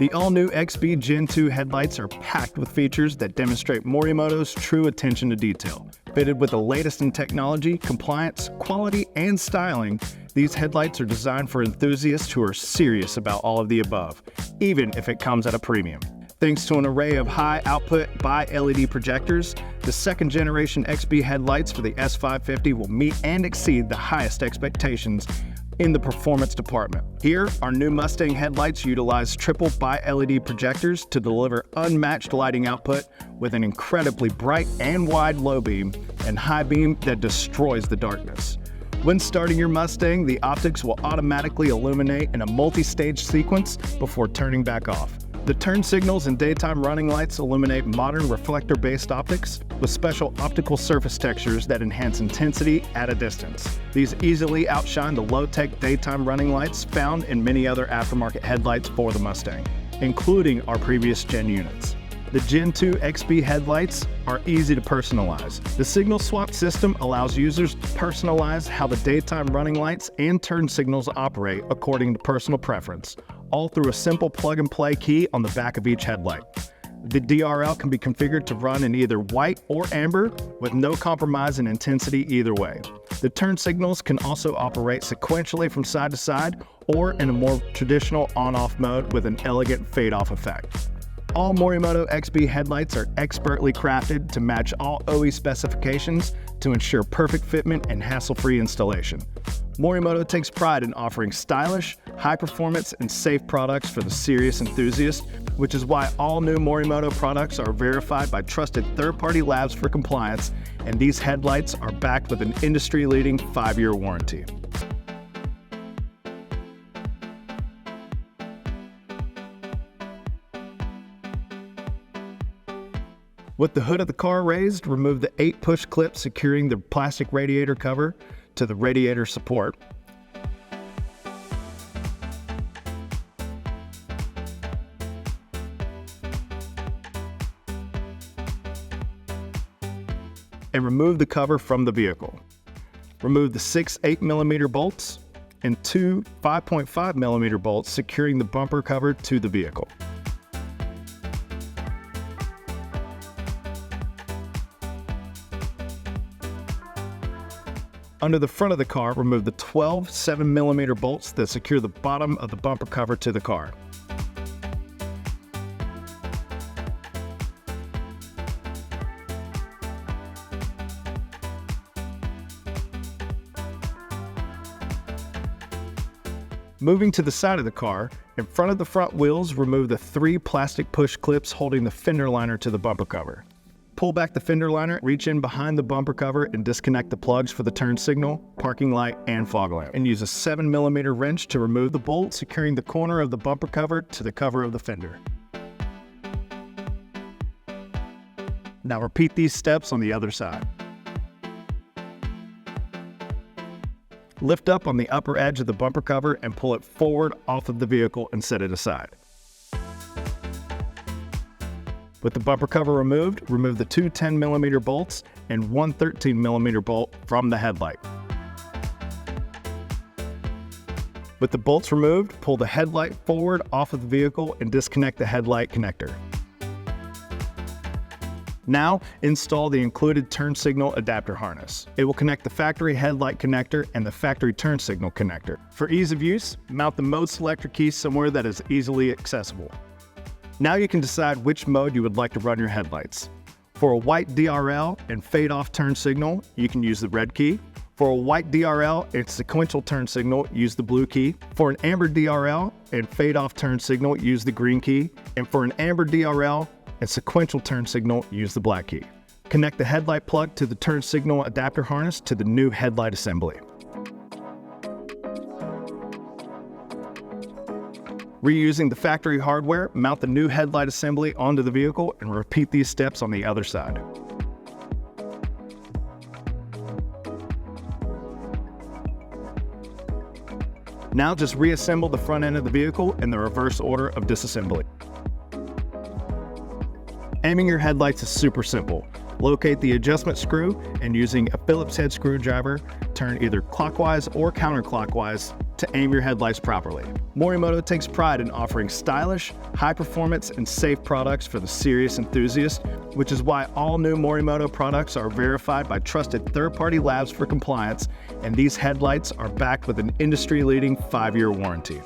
The all-new XB Gen 2 headlights are packed with features that demonstrate Morimoto's true attention to detail. Fitted with the latest in technology, compliance, quality, and styling, these headlights are designed for enthusiasts who are serious about all of the above, even if it comes at a premium. Thanks to an array of high-output bi-LED projectors, the second-generation XB headlights for the S550 will meet and exceed the highest expectations in the performance department. Here, our new Mustang headlights utilize triple bi-LED projectors to deliver unmatched lighting output with an incredibly bright and wide low beam and high beam that destroys the darkness. When starting your Mustang, the optics will automatically illuminate in a multi-stage sequence before turning back off. The turn signals and daytime running lights illuminate modern reflector-based optics with special optical surface textures that enhance intensity at a distance. These easily outshine the low-tech daytime running lights found in many other aftermarket headlights for the Mustang, including our previous gen units. The Gen 2 XB headlights are easy to personalize. The signal swap system allows users to personalize how the daytime running lights and turn signals operate according to personal preference, all through a simple plug-and-play key on the back of each headlight. The DRL can be configured to run in either white or amber, with no compromise in intensity either way. The turn signals can also operate sequentially from side to side or in a more traditional on-off mode with an elegant fade-off effect. All Morimoto XB headlights are expertly crafted to match all OE specifications to ensure perfect fitment and hassle-free installation. Morimoto takes pride in offering stylish, high-performance, and safe products for the serious enthusiast, which is why all new Morimoto products are verified by trusted third-party labs for compliance, and these headlights are backed with an industry-leading 5-year warranty. With the hood of the car raised, remove the 8 push clips securing the plastic radiator cover to the radiator support. And remove the cover from the vehicle. Remove the 6 8mm bolts and 2 5.5mm bolts securing the bumper cover to the vehicle. Under the front of the car, remove the 12 7mm bolts that secure the bottom of the bumper cover to the car. Moving to the side of the car, in front of the front wheels, remove the 3 plastic push clips holding the fender liner to the bumper cover. Pull back the fender liner, reach in behind the bumper cover and disconnect the plugs for the turn signal, parking light, and fog lamp. And use a 7mm wrench to remove the bolt, securing the corner of the bumper cover to the cover of the fender. Now repeat these steps on the other side. Lift up on the upper edge of the bumper cover and pull it forward off of the vehicle and set it aside. With the bumper cover removed, remove the 2 10mm bolts and 1 13mm bolt from the headlight. With the bolts removed, pull the headlight forward off of the vehicle and disconnect the headlight connector. Now, install the included turn signal adapter harness. It will connect the factory headlight connector and the factory turn signal connector. For ease of use, mount the mode selector key somewhere that is easily accessible. Now you can decide which mode you would like to run your headlights. For a white DRL and fade-off turn signal, you can use the red key. For a white DRL and sequential turn signal, use the blue key. For an amber DRL and fade-off turn signal, use the green key. And for an amber DRL and sequential turn signal, use the black key. Connect the headlight plug to the turn signal adapter harness to the new headlight assembly. Reusing the factory hardware, mount the new headlight assembly onto the vehicle and repeat these steps on the other side. Now just reassemble the front end of the vehicle in the reverse order of disassembly. Aiming your headlights is super simple. Locate the adjustment screw and using a Phillips head screwdriver, turn either clockwise or counterclockwise to aim your headlights properly. Morimoto takes pride in offering stylish, high-performance, and safe products for the serious enthusiast, which is why all new Morimoto products are verified by trusted third-party labs for compliance, and these headlights are backed with an industry-leading 5-year warranty.